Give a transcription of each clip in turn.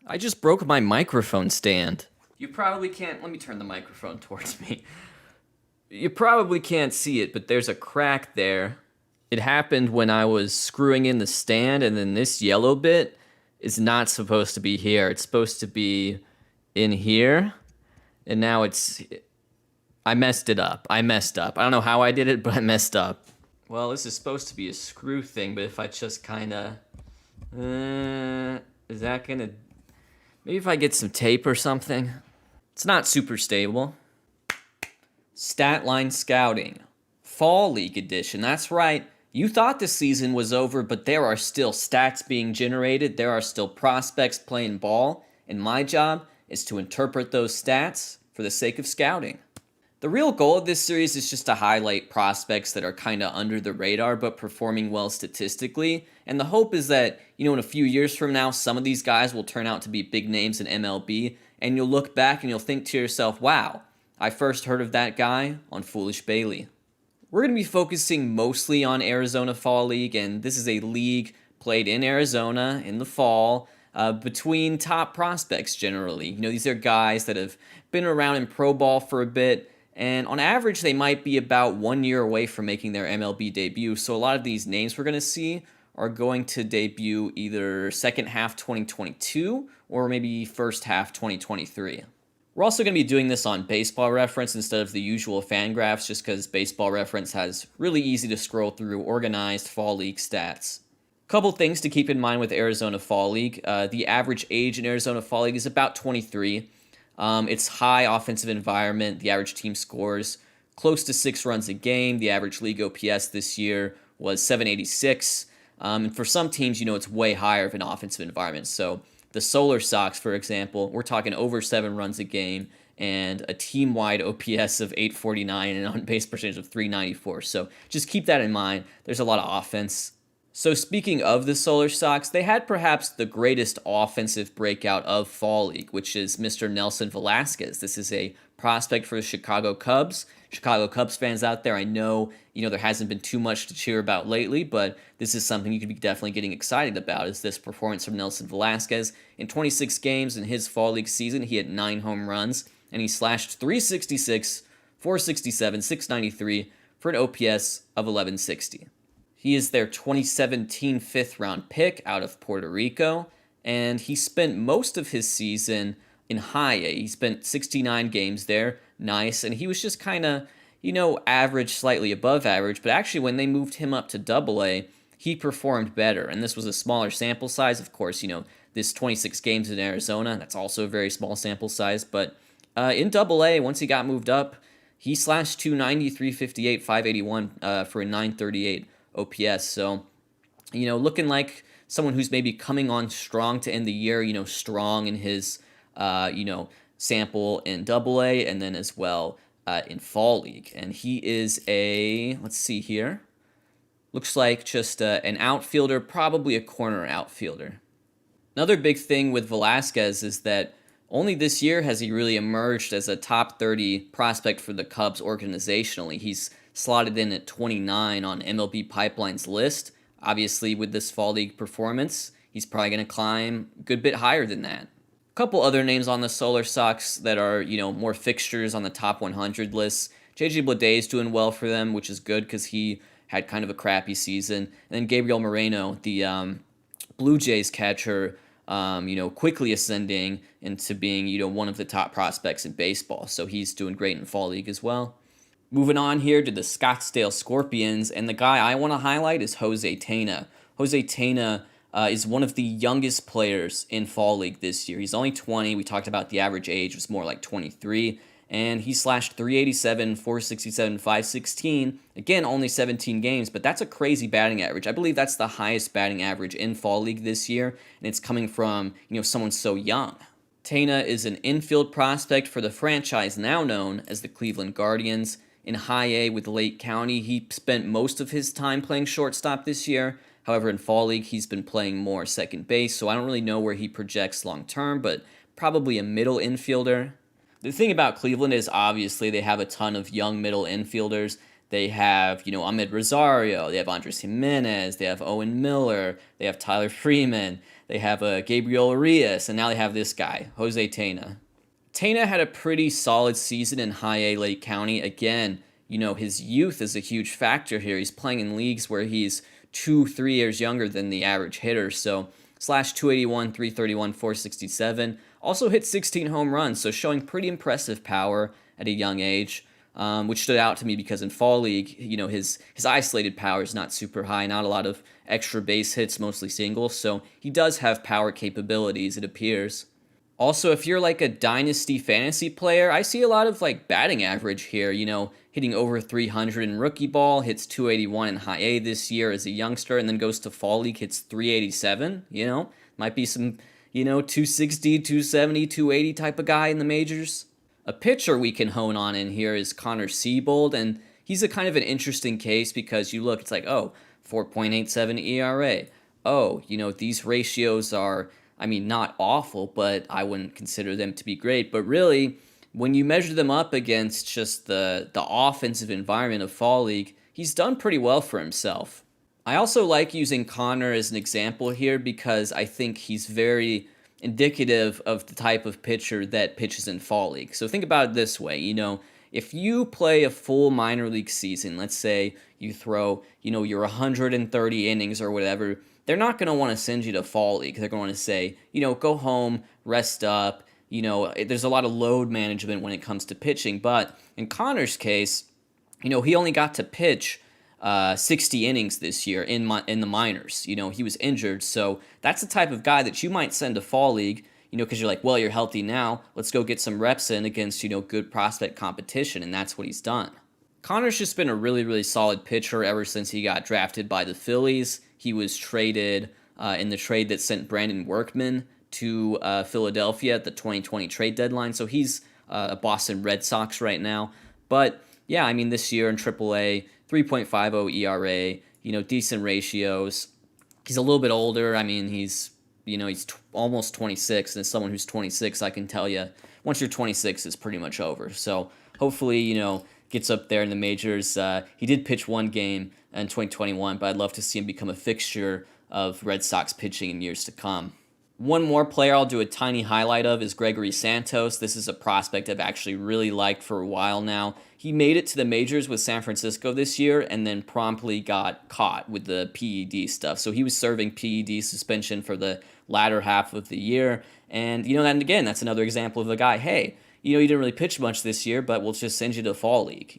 I just broke my microphone stand. You probably can't, let me turn the microphone towards me. You probably can't see it, but there's a crack there. It happened when I was screwing in the stand, and then this yellow bit is not supposed to be here. It's supposed to be in here, and now I messed it up. I messed up. I don't know how I did it, but I messed up. Well, this is supposed to be a screw thing, but if I just kind of, is that gonna, maybe if I get some tape or something? It's not super stable. Statline Scouting. Fall League Edition. That's right. You thought the season was over, but there are still stats being generated. There are still prospects playing ball. And my job is to interpret those stats for the sake of scouting. The real goal of this series is just to highlight prospects that are kind of under the radar but performing well statistically. And the hope is that, in a few years from now, some of these guys will turn out to be big names in MLB. And you'll look back and you'll think to yourself, wow, I first heard of that guy on Foolish Bailey. We're going to be focusing mostly on Arizona Fall League, and this is a league played in Arizona in the fall between top prospects generally. These are guys that have been around in pro ball for a bit, and on average, they might be about 1 year away from making their MLB debut. So a lot of these names we're going to see are going to debut either second half 2022 or maybe first half 2023. We're also going to be doing this on Baseball Reference instead of the usual Fangraphs, just because Baseball Reference has really easy to scroll through organized Fall League stats. Couple things to keep in mind with Arizona Fall League. The average age in Arizona Fall League is about 23. It's high offensive environment. The average team scores close to 6 runs a game. The average league OPS this year was 786. And for some teams, it's way higher of an offensive environment. So the Solar Sox, for example, we're talking over 7 runs a game and a team-wide OPS of 849 and an on-base percentage of 394. So just keep that in mind. There's a lot of offense. So speaking of the Solar Sox, they had perhaps the greatest offensive breakout of Fall League, which is Mr. Nelson Velazquez. This is a prospect for the Chicago Cubs. Chicago Cubs fans out there, I know, there hasn't been too much to cheer about lately, but this is something you could be definitely getting excited about, is this performance from Nelson Velazquez. In 26 games in his Fall League season, he had 9 home runs, and he slashed 366, 467, 693 for an OPS of 1160. He is their 2017 fifth-round pick out of Puerto Rico, and he spent most of his season in high A. He spent 69 games there, nice, and he was just kind of, average, slightly above average, but actually when they moved him up to Double A, he performed better, and this was a smaller sample size. Of course, this 26 games in Arizona, that's also a very small sample size, but in Double A, once he got moved up, he slashed 290, 358, 581 for a 938 OPS. So, looking like someone who's maybe coming on strong to end the year, strong in his, sample in Double A and then as well in Fall League. And he is let's see here, looks like just an outfielder, probably a corner outfielder. Another big thing with Velazquez is that only this year has he really emerged as a top 30 prospect for the Cubs organizationally. He's slotted in at 29 on MLB Pipeline's list. Obviously, with this Fall League performance, he's probably going to climb a good bit higher than that. A couple other names on the Solar Sox that are, more fixtures on the top 100 lists. JJ Bleday is doing well for them, which is good because he had kind of a crappy season. And then Gabriel Moreno, the Blue Jays catcher, quickly ascending into being, one of the top prospects in baseball. So he's doing great in Fall League as well. Moving on here to the Scottsdale Scorpions, and the guy I want to highlight is Jose Tena. Jose Tena is one of the youngest players in Fall League this year. He's only 20. We talked about the average age was more like 23. And he slashed 387, 467, 516. Again, only 17 games, but that's a crazy batting average. I believe that's the highest batting average in Fall League this year, and it's coming from, someone so young. Tena is an infield prospect for the franchise now known as the Cleveland Guardians. In High A with Lake County, he spent most of his time playing shortstop this year. However, in Fall League, he's been playing more second base, so I don't really know where he projects long term, but probably a middle infielder. The thing about Cleveland is obviously they have a ton of young middle infielders. They have, Ahmed Rosario, they have Andres Jimenez, they have Owen Miller, they have Tyler Freeman, They have Gabriel Arias, and now they have this guy, Jose Tena. Tena had a pretty solid season in High A Lake County. Again, his youth is a huge factor here. He's playing in leagues where he's 2-3 years younger than the average hitter. So slash 281, 331, 467. Also hit 16 home runs, so showing pretty impressive power at a young age, which stood out to me because in Fall League, his isolated power is not super high, not a lot of extra base hits, mostly singles. So he does have power capabilities, it appears. Also, if you're like a dynasty fantasy player, I see a lot of like batting average here, hitting over 300 in rookie ball, hits 281 in high A this year as a youngster, and then goes to Fall League, hits 387, might be some, 260, 270, 280 type of guy in the majors. A pitcher we can hone on in here is Connor Seabold, and he's a kind of an interesting case because you look, it's like, 4.87 ERA. These ratios are, not awful, but I wouldn't consider them to be great. But really, when you measure them up against just the offensive environment of Fall League, he's done pretty well for himself. I also like using Connor as an example here because I think he's very indicative of the type of pitcher that pitches in Fall League. So think about it this way, if you play a full minor league season, let's say you throw, your 130 innings or whatever, they're not going to want to send you to Fall League. They're going to say, go home, rest up. There's a lot of load management when it comes to pitching. But in Connor's case, he only got to pitch 60 innings this year in the minors. He was injured. So that's the type of guy that you might send to Fall League, because you're like, well, you're healthy now. Let's go get some reps in against, good prospect competition. And that's what he's done. Connor's just been a really, really solid pitcher ever since he got drafted by the Phillies. He was traded in the trade that sent Brandon Workman to Philadelphia at the 2020 trade deadline. So he's a Boston Red Sox right now. But yeah, this year in AAA, 3.50 ERA, decent ratios. He's a little bit older. He's almost 26. And as someone who's 26, I can tell you, once you're 26, it's pretty much over. So hopefully, gets up there in the majors. He did pitch one game in 2021, but I'd love to see him become a fixture of Red Sox pitching in years to come. One more player I'll do a tiny highlight of is Gregory Santos. This is a prospect I've actually really liked for a while now. He made it to the majors with San Francisco this year and then promptly got caught with the PED stuff. So he was serving PED suspension for the latter half of the year. And, and again, that's another example of a guy, hey, you didn't really pitch much this year, but we'll just send you to Fall League,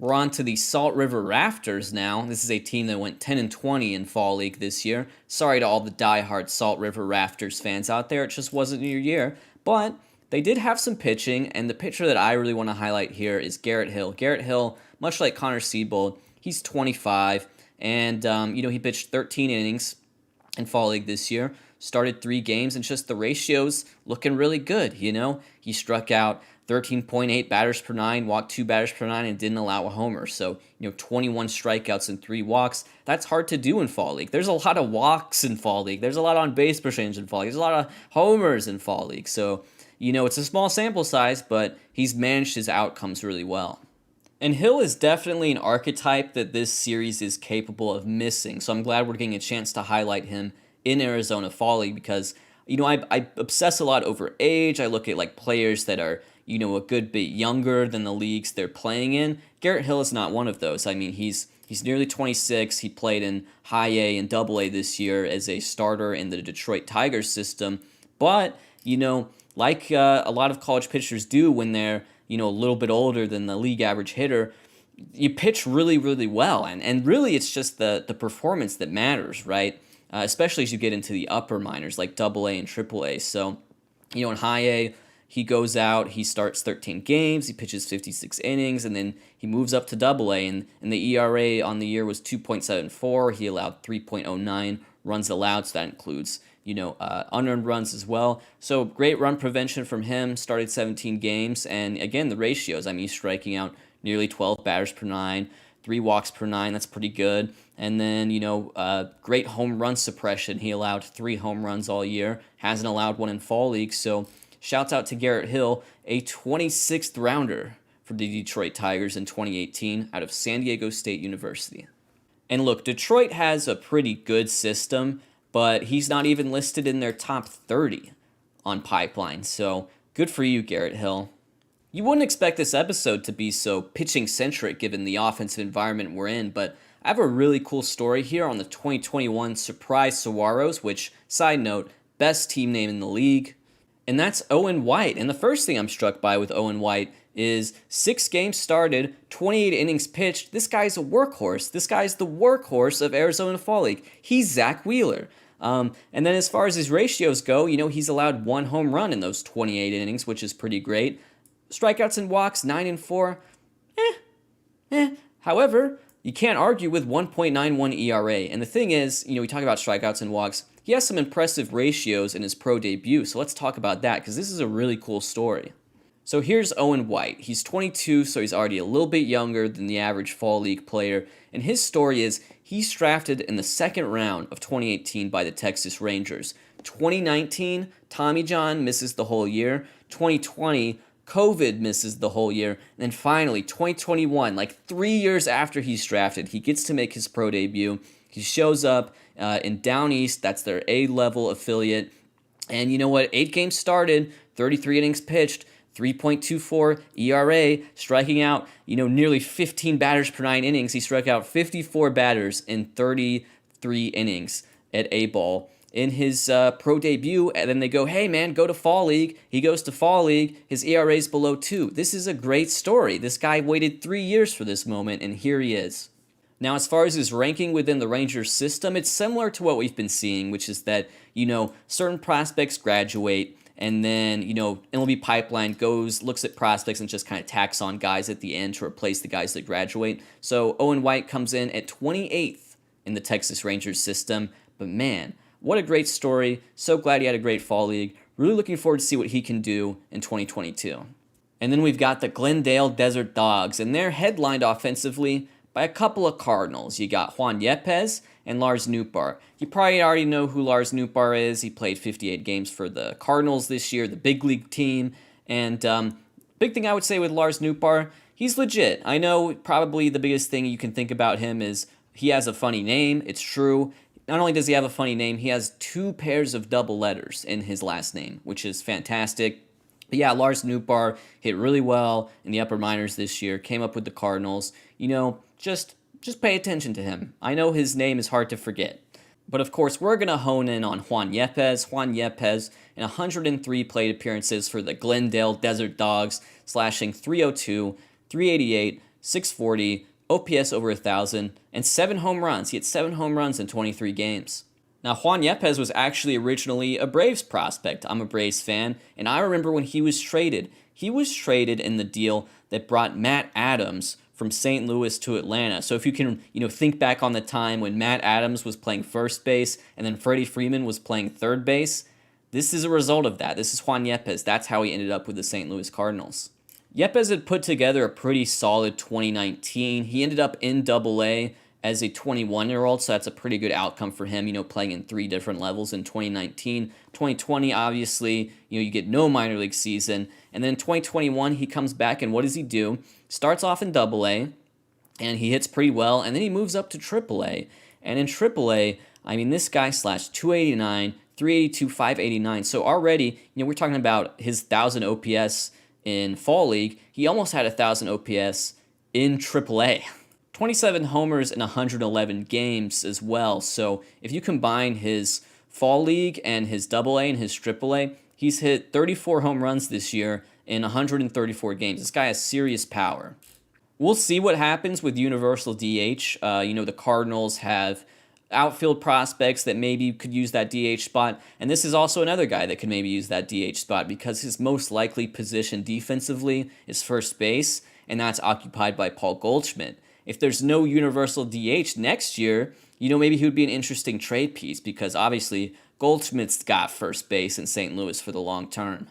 We're on to the Salt River Rafters now. This is a team that went 10-20 in Fall League this year. Sorry to all the diehard Salt River Rafters fans out there. It just wasn't your year. But they did have some pitching, and the pitcher that I really want to highlight here is Garrett Hill. Garrett Hill, much like Connor Seabold, he's 25, and he pitched 13 innings in Fall League this year. Started 3 games, and just the ratios looking really good, He struck out 13.8 batters per 9, walked 2 batters per 9, and didn't allow a homer. So, 21 strikeouts and 3 walks. That's hard to do in Fall League. There's a lot of walks in Fall League. There's a lot of on-base percentage in Fall League. There's a lot of homers in Fall League. So, it's a small sample size, but he's managed his outcomes really well. And Hill is definitely an archetype that this series is capable of missing. So I'm glad we're getting a chance to highlight him in Arizona Fall League because, I obsess a lot over age. I look at like players that are, a good bit younger than the leagues they're playing in. Garrett Hill is not one of those. He's nearly 26. He played in High A and Double A this year as a starter in the Detroit Tigers system. But, like a lot of college pitchers do when they're, a little bit older than the league average hitter, you pitch really, really well. And really it's just the performance that matters, right? Especially as you get into the upper minors like Double A and Triple A. So, in High A, he goes out, he starts 13 games, he pitches 56 innings, and then he moves up to Double A, and the ERA on the year was 2.74. He allowed 3.09 runs allowed, so that includes, unearned runs as well. So great run prevention from him, started 17 games, and again, the ratios, he's striking out nearly 12 batters per 9, 3 walks per 9, that's pretty good. And then, great home run suppression. He allowed 3 home runs all year, hasn't allowed one in Fall League, so shouts out to Garrett Hill, a 26th rounder for the Detroit Tigers in 2018 out of San Diego State University. And look, Detroit has a pretty good system, but he's not even listed in their top 30 on Pipeline. So good for you, Garrett Hill. You wouldn't expect this episode to be so pitching-centric given the offensive environment we're in, but I have a really cool story here on the 2021 Surprise Saguaros, which, side note, best team name in the league. And that's Owen White. And the first thing I'm struck by with Owen White is 6 games started, 28 innings pitched. This guy's a workhorse. This guy's the workhorse of Arizona Fall League. He's Zach Wheeler. And then as far as his ratios go, he's allowed 1 home run in those 28 innings, which is pretty great. Strikeouts and walks, 9 and 4. However, you can't argue with 1.91 ERA. And the thing is, we talk about strikeouts and walks. He has some impressive ratios in his pro debut, so let's talk about that, because this is a really cool story. So here's Owen White. He's 22, so he's already a little bit younger than the average Fall League player. And his story is he's drafted in the 2nd round of 2018 by the Texas Rangers. 2019, Tommy John misses the whole year. 2020, COVID misses the whole year. And then finally, 2021, like 3 years after he's drafted, he gets to make his pro debut. He shows up in Down East. That's their A-level affiliate. And you know what? 8 games started, 33 innings pitched, 3.24 ERA, striking out, nearly 15 batters per 9 innings. He struck out 54 batters in 33 innings at A-ball in his pro debut, and then they go, hey man, go to Fall League. He goes to Fall League, his ERA is below 2. This is a great story. This guy waited 3 years for this moment, and here he is. Now, as far as his ranking within the Rangers system, it's similar to what we've been seeing, which is that, certain prospects graduate, and then, MLB Pipeline looks at prospects and just kind of tacks on guys at the end to replace the guys that graduate. So Owen White comes in at 28th in the Texas Rangers system, but man, what a great story. So glad he had a great Fall League. Really looking forward to see what he can do in 2022. And then we've got the Glendale Desert Dogs, and they're headlined offensively by a couple of Cardinals. You got Juan Yepez and Lars Nootbaar. You probably already know who Lars Nootbaar is. He played 58 games for the Cardinals this year, the big league team. And big thing I would say with Lars Nootbaar, he's legit. I know probably the biggest thing you can think about him is he has a funny name. It's true. Not only does he have a funny name, he has 2 pairs of double letters in his last name, which is fantastic. But yeah, Lars Nootbaar hit really well in the upper minors this year, came up with the Cardinals. Just pay attention to him. I know his name is hard to forget. But of course, we're going to hone in on Juan Yepez. Juan Yepez in 103 plate appearances for the Glendale Desert Dogs, slashing .302, .388, .640, OPS over 1,000, and 7 home runs. He had 7 home runs in 23 games. Now, Juan Yepez was actually originally a Braves prospect. I'm a Braves fan, and I remember when he was traded. He was traded in the deal that brought Matt Adams from St. Louis to Atlanta. So if you can, think back on the time when Matt Adams was playing first base and then Freddie Freeman was playing third base, this is a result of that. This is Juan Yepez. That's how he ended up with the St. Louis Cardinals. Yepez had put together a pretty solid 2019. He ended up in Double-A as a 21-year-old, so that's a pretty good outcome for him, playing in 3 different levels in 2019. 2020, obviously, you get no minor league season. And then 2021, he comes back, and what does he do? Starts off in Double-A, and he hits pretty well, and then he moves up to Triple-A. And in Triple-A, this guy slashed .289, .382, .589. So already, we're talking about his 1,000 OPS in Fall League. He almost had 1,000 OPS in Triple-A. 27 homers in 111 games as well. So if you combine his Fall League and his Double-A and his Triple-A, he's hit 34 home runs this year in 134 games. This guy has serious power. We'll see what happens with Universal DH. The Cardinals have outfield prospects that maybe could use that DH spot, and this is also another guy that could maybe use that DH spot because his most likely position defensively is first base, and that's occupied by Paul Goldschmidt. If there's no universal DH next year, maybe he would be an interesting trade piece because obviously Goldschmidt's got first base in St. Louis for the long term.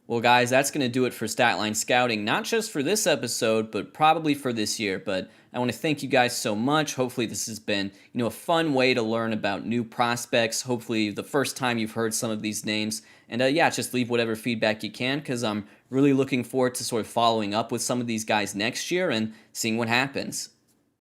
Well, guys, that's going to do it for Statline Scouting, not just for this episode, but probably for this year. But I want to thank you guys so much. Hopefully this has been, a fun way to learn about new prospects. Hopefully the first time you've heard some of these names. And just leave whatever feedback you can because I'm really looking forward to sort of following up with some of these guys next year and seeing what happens.